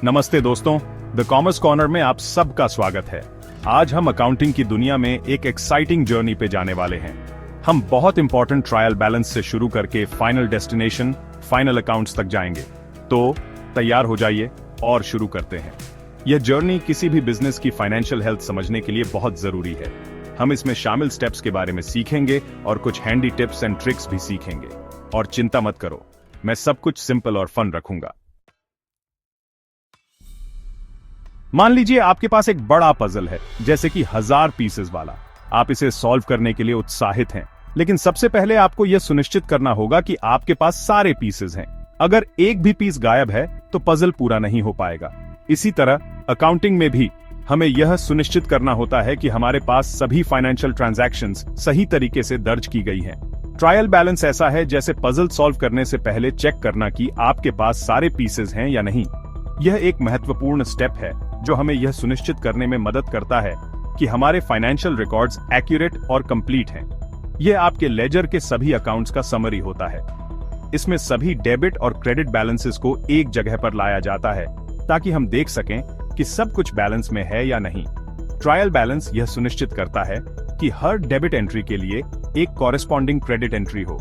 नमस्ते दोस्तों, the commerce corner में आप सबका स्वागत है। आज हम अकाउंटिंग की दुनिया में एक एक्साइटिंग जर्नी पे जाने वाले हैं। हम बहुत इंपॉर्टेंट ट्रायल बैलेंस से शुरू करके फाइनल डेस्टिनेशन, फाइनल अकाउंट्स तक जाएंगे। तो तैयार हो जाइए और शुरू करते हैं। यह जर्नी किसी भी बिजनेस की फाइनेंशियल हेल्थ समझने के लिए बहुत जरूरी है। हम इसमें शामिल स्टेप्स के बारे में सीखेंगे और कुछ हैंडी टिप्स एंड ट्रिक्स भी सीखेंगे। और चिंता मत करो, मैं सब कुछ सिंपल और फन रखूंगा। मान लीजिए आपके पास एक बड़ा पजल है, जैसे कि 1000 पीसेस वाला। आप इसे सॉल्व करने के लिए उत्साहित हैं, लेकिन सबसे पहले आपको यह सुनिश्चित करना होगा कि आपके पास सारे पीसेस हैं। अगर एक भी पीस गायब है तो पजल पूरा नहीं हो पाएगा। इसी तरह अकाउंटिंग में भी हमें यह सुनिश्चित करना होता है कि हमारे पास सभी फाइनेंशियल ट्रांजैक्शंस सही तरीके से दर्ज की गई हैं। ट्रायल बैलेंस ऐसा है जैसे पजल सॉल्व करने से पहले चेक करना कि आपके पास सारे पीसेस हैं या नहीं। यह एक महत्वपूर्ण स्टेप है जो हमें यह सुनिश्चित करने में मदद करता है कि हमारे फाइनेंशियल रिकॉर्ड्स एक्यूरेट और कंप्लीट हैं। यह आपके लेजर के सभी अकाउंट्स का समरी होता है। इसमें सभी डेबिट और क्रेडिट बैलेंसेस को एक जगह पर लाया जाता है ताकि हम देख सकें कि सब कुछ बैलेंस में है या नहीं। ट्रायल बैलेंस यह सुनिश्चित करता है कि हर डेबिट एंट्री के लिए एक कॉरेस्पॉन्डिंग क्रेडिट एंट्री हो।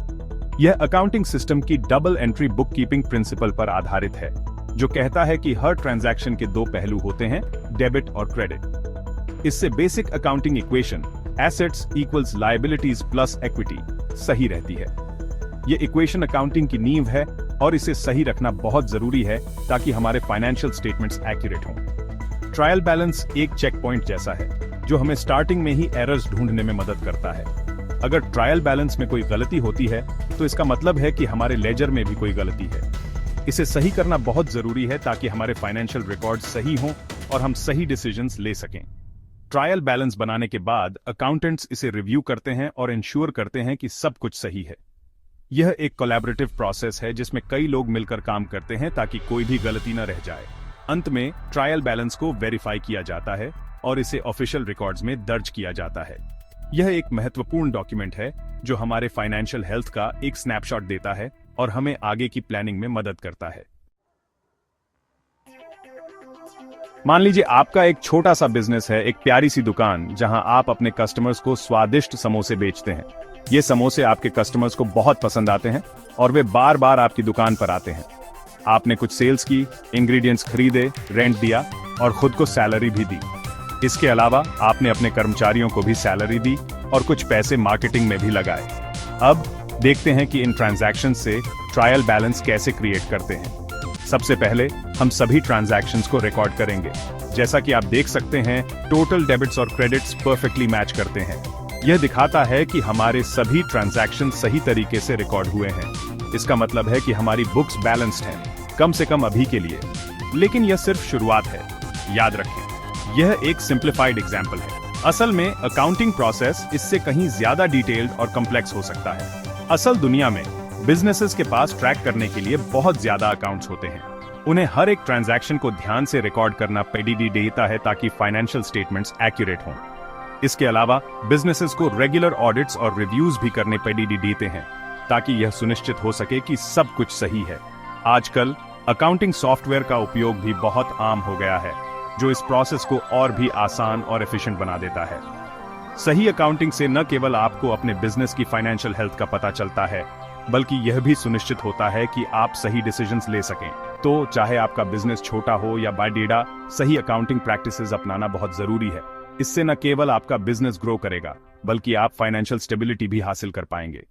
यह अकाउंटिंग सिस्टम की डबल एंट्री बुककीपिंग प्रिंसिपल पर आधारित है, जो कहता है कि हर ट्रांजैक्शन के दो पहलू होते हैं, डेबिट और क्रेडिट। इससे basic accounting equation assets equals liabilities plus equity सही रहती है। यह इक्वेशन अकाउंटिंग की नींव है और इसे सही रखना बहुत जरूरी है ताकि हमारे फाइनेंशियल स्टेटमेंट्स एक्यूरेट हों। ट्रायल बैलेंस एक चेक पॉइंट जैसा है जो हमें स्टार्टिंग में ही एरर्स ढूंढने में मदद करता है। अगर ट्रायल बैलेंस में कोई गलती होती है तो इसका मतलब है कि हमारे लेजर में भी कोई गलती है। इसे सही करना बहुत जरूरी है ताकि हमारे फाइनेंशियल रिकॉर्ड्स सही हों और हम सही डिसीजंस ले सकें। ट्रायल बैलेंस बनाने के बाद अकाउंटेंट्स इसे रिव्यू करते हैं और इंश्योर करते हैं कि सब कुछ सही है। यह एक कोलैबोरेटिव प्रोसेस है जिसमें कई लोग मिलकर काम करते हैं ताकि कोई भी गलती न रह जाए। अंत में ट्रायल बैलेंस को वेरीफाई किया जाता है और इसे ऑफिशियल रिकॉर्ड्स में दर्ज किया जाता है। यह एक महत्वपूर्ण डॉक्यूमेंट है जो हमारे फाइनेंशियल हेल्थ का एक स्नैपशॉट देता है और हमें आगे की प्लानिंग में मदद करता है। मान लीजिए आपका एक छोटा सा बिजनेस है, एक प्यारी सी दुकान जहां आप अपने कस्टमर्स को स्वादिष्ट समोसे बेचते हैं। ये समोसे आपके कस्टमर्स को बहुत पसंद आते हैं और वे बार बार आपकी दुकान पर आते हैं। आपने कुछ सेल्स की, इंग्रेडिएंट्स खरीदे, रेंट दिया और खुद को सैलरी भी दी। इसके अलावा आपने अपने कर्मचारियों को भी सैलरी दी और कुछ पैसे मार्केटिंग में भी लगाए। अब देखते हैं कि इन ट्रांजैक्शंस से ट्रायल बैलेंस कैसे क्रिएट करते हैं। सबसे पहले हम सभी ट्रांजैक्शंस को रिकॉर्ड करेंगे। जैसा कि आप देख सकते हैं, टोटल डेबिट्स और क्रेडिट्स परफेक्टली मैच करते हैं। यह दिखाता है कि हमारे सभी ट्रांजैक्शन सही तरीके से रिकॉर्ड हुए हैं। इसका मतलब है कि हमारी बुक्स बैलेंस्ड हैं, कम से कम अभी के लिए। लेकिन यह सिर्फ शुरुआत है, याद रखें। यह एक सिंप्लीफाइड एग्जाम्पल है। असल में अकाउंटिंग प्रोसेस इससे कहीं ज्यादा डिटेल्ड और कॉम्प्लेक्स हो सकता है। असल दुनिया में बिजनेसेस के पास ट्रैक करने के लिए बहुत ज्यादा अकाउंट्स होते हैं। उन्हें हर एक ट्रांजैक्शन को ध्यान से रिकॉर्ड करना पेडीडी देता है ताकि फाइनेंशियल स्टेटमेंट्स एक्यूरेट हों। इसके अलावा बिजनेसेस को रेगुलर ऑडिट्स और रिव्यूज भी करने पेडीडी देते हैं ताकि यह सुनिश्चित हो सके कि सब कुछ सही है। आजकल अकाउंटिंग सॉफ्टवेयर का उपयोग भी बहुत आम हो गया है, जो इस प्रोसेस को और भी आसान और एफिशिएंट बना देता है। सही अकाउंटिंग से न केवल आपको अपने बिजनेस की फाइनेंशियल हेल्थ का पता चलता है, बल्कि यह भी सुनिश्चित होता है कि आप सही डिसीजंस ले सकें। तो चाहे आपका बिजनेस छोटा हो या बड़ा, सही अकाउंटिंग प्रैक्टिसेस अपनाना बहुत जरूरी है। इससे न केवल आपका बिजनेस ग्रो करेगा, बल्कि आप फाइनेंशियल स्टेबिलिटी भी हासिल कर पाएंगे।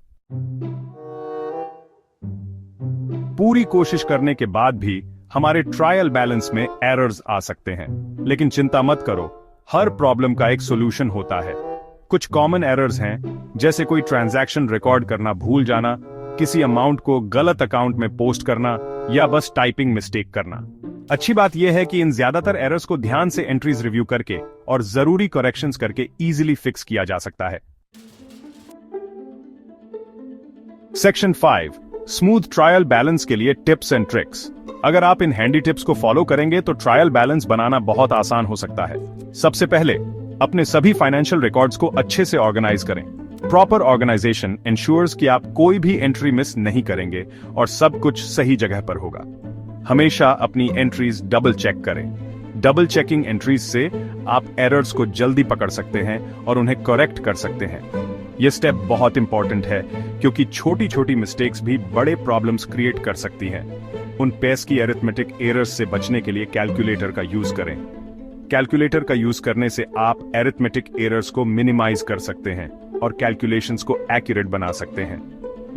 पूरी कोशिश करने के बाद भी हमारे ट्रायल बैलेंस में एरर्स आ सकते हैं, लेकिन चिंता मत करो, हर प्रॉब्लम का एक सॉल्यूशन होता है। कुछ कॉमन एरर्स हैं, जैसे कोई ट्रांजैक्शन रिकॉर्ड करना भूल जाना, किसी अमाउंट को गलत अकाउंट में पोस्ट करना या बस टाइपिंग मिस्टेक करना। अच्छी बात यह है कि इन ज्यादातर एरर्स को ध्यान से एंट्रीज रिव्यू करके और जरूरी करेक्शंस करके इजीली फिक्स किया जा सकता है। सेक्शन 5, स्मूथ ट्रायल बैलेंस के लिए टिप्स एंड ट्रिक्स। अगर आप इन हैंडी टिप्स को फॉलो करेंगे तो ट्रायल बैलेंस बनाना बहुत आसान हो सकता है। सबसे पहले अपने सभी फाइनेंशियल रिकॉर्ड्स को अच्छे से ऑर्गेनाइज करें। प्रॉपर ऑर्गेनाइजेशन इंश्योर्स कि आप कोई भी एंट्री मिस नहीं करेंगे और सब कुछ सही जगह पर होगा। हमेशा अपनी एंट्रीज डबल चेक करें। डबल चेकिंग एंट्रीज से आप एरर्स को जल्दी पकड़ सकते हैं और उन्हें करेक्ट कर सकते हैं। यह स्टेप बहुत इंपॉर्टेंट है क्योंकि छोटी छोटी मिस्टेक्स भी बड़े प्रॉब्लम्स क्रिएट कर सकती हैं। उन पेस्की अरिथमेटिक एरर्स से बचने के लिए कैलकुलेटर का यूज करें। कैलकुलेटर का यूज करने से आप अरिथमेटिक एरर्स को मिनिमाइज कर सकते हैं और कैलकुलेशंस को एक्यूरेट बना सकते हैं।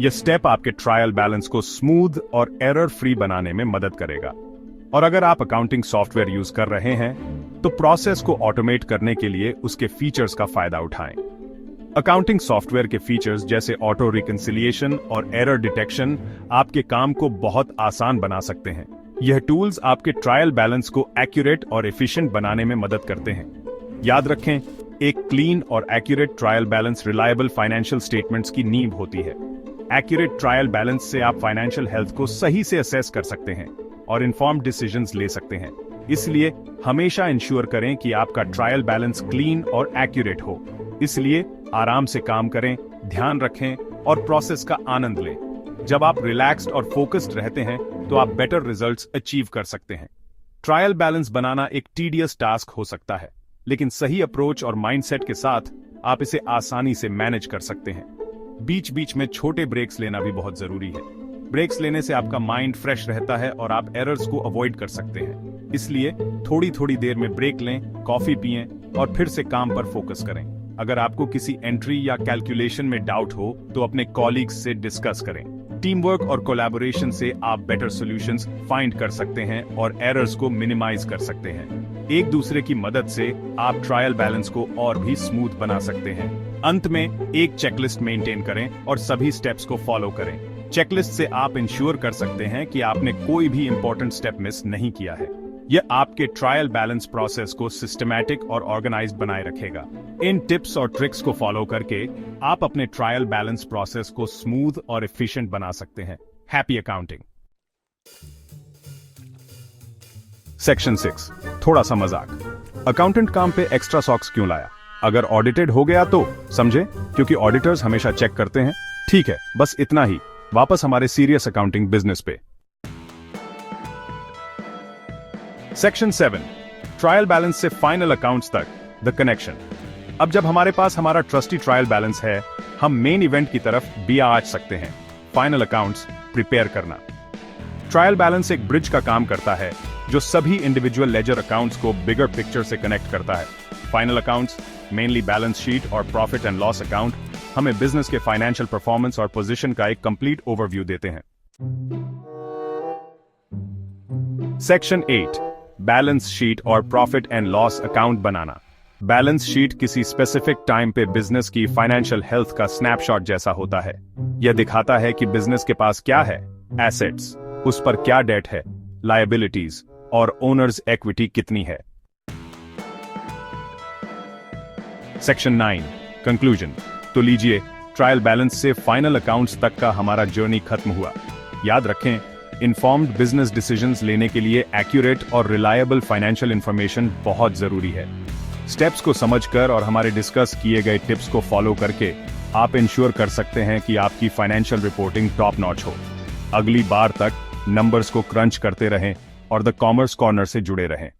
यह स्टेप आपके ट्रायल बैलेंस को स्मूथ और एरर फ्री बनाने में मदद करेगा। और अगर आप अकाउंटिंग सॉफ्टवेयर यूज कर रहे हैं तो प्रोसेस को ऑटोमेट करने के लिए उसके फीचर्स का फायदा उठाएं। अकाउंटिंग सॉफ्टवेयर के फीचर्स जैसे ऑटो रिकंसिलिएशन और एरर डिटेक्शन आपके काम को बहुत आसान बना सकते हैं। यह टूल्स आपके ट्रायल बैलेंस को एक्यूरेट और एफिशिएंट बनाने में मदद करते हैं। याद रखें, एक क्लीन और accurate trial balance reliable financial statements की नींव होती है। एक्यूरेट ट्रायल बैलेंस से आप फाइनेंशियल हेल्थ को सही से असेस कर सकते हैं और इन्फॉर्म्ड डिसीजंस ले सकते हैं। इसलिए हमेशा इंश्योर करें कि आपका ट्रायल बैलेंस क्लीन और एक्यूरेट हो। इसलिए आराम से काम करें, ध्यान रखें और प्रोसेस का आनंद लें। जब आप रिलैक्स्ड और फोकस्ड रहते हैं तो आप बेटर रिजल्ट्स अचीव कर सकते हैं। ट्रायल बैलेंस बनाना एक टीडियस टास्क हो सकता है, लेकिन सही अप्रोच और माइंडसेट के साथ आप इसे आसानी से मैनेज कर सकते हैं। बीच बीच में छोटे ब्रेक्स लेना भी बहुत जरूरी है। ब्रेक्स लेने से आपका माइंड फ्रेश रहता है और आप एरर्स को अवॉइड कर सकते हैं। इसलिए थोड़ी थोड़ी देर में ब्रेक लें, कॉफी पिएं और फिर से काम पर फोकस करें। अगर आपको किसी एंट्री या कैलकुलेशन में डाउट हो तो अपने कॉलीग्स से डिस्कस करें। टीम वर्क और कोलैबोरेशन से आप बेटर सॉल्यूशंस फाइंड कर सकते हैं और एरर्स को मिनिमाइज कर सकते हैं। एक दूसरे की मदद से आप ट्रायल बैलेंस को और भी स्मूथ बना सकते हैं। अंत में एक चेकलिस्ट मेंटेन करें और सभी स्टेप्स को फॉलो करें। चेकलिस्ट से आप इंश्योर कर सकते हैं कि आपने कोई भी इंपॉर्टेंट स्टेप मिस नहीं किया है। यह आपके ट्रायल बैलेंस प्रोसेस को सिस्टमैटिक और ऑर्गेनाइज्ड बनाए रखेगा। इन टिप्स और ट्रिक्स को फॉलो करके आप अपने ट्रायल बैलेंस प्रोसेस को स्मूथ और एफिशिएंट बना सकते हैं। Happy accounting. सेक्शन 6, थोड़ा सा मजाक। अकाउंटेंट काम पे एक्स्ट्रा सॉक्स क्यों लाया? अगर ऑडिटेड हो गया तो समझे, क्योंकि ऑडिटर्स हमेशा चेक करते हैं। ठीक है, बस इतना ही। वापस हमारे सीरियस अकाउंटिंग बिजनेस पे। सेक्शन 7, ट्रायल बैलेंस से फाइनल अकाउंट्स तक, द कनेक्शन। अब जब हमारे पास हमारा ट्रस्टी ट्रायल बैलेंस है, हम मेन इवेंट की तरफ भी आ सकते हैं, फाइनल अकाउंट्स प्रिपेयर करना। ट्रायल बैलेंस एक ब्रिज का काम करता है जो सभी इंडिविजुअल लेजर अकाउंट्स को बिगर पिक्चर से कनेक्ट करता है। Final accounts, mainly balance sheet और प्रॉफिट एंड लॉस अकाउंट, हमें बिजनेस के फाइनेंशियल परफॉर्मेंस और पोजीशन का एक कंप्लीट ओवरव्यू देते हैं। सेक्शन 8, बैलेंस शीट और profit and loss account banana. Balance sheet किसी स्पेसिफिक टाइम पे बिजनेस की फाइनेंशियल हेल्थ का स्नैपशॉट जैसा होता है। यह दिखाता है कि बिजनेस के पास क्या है, एसेट्स, उस पर क्या डेट है, लायबिलिटीज और ओनर्स इक्विटी कितनी है। Section 9, conclusion. तो लीजिए, ट्रायल बैलेंस से फाइनल अकाउंट्स तक का हमारा जर्नी खत्म हुआ। याद रखें, इन्फॉर्म्ड बिजनेस डिसीजंस लेने के लिए एक्यूरेट और रिलायबल फाइनेंशियल इंफॉर्मेशन बहुत जरूरी है। स्टेप्स को समझकर और हमारे डिस्कस किए गए टिप्स को फॉलो करके आप इंश्योर कर सकते हैं कि आपकी फाइनेंशियल रिपोर्टिंग टॉप नॉच हो। अगली बार तक नंबर्स को क्रंच करते रहें और द कॉमर्स कॉर्नर से जुड़े रहें।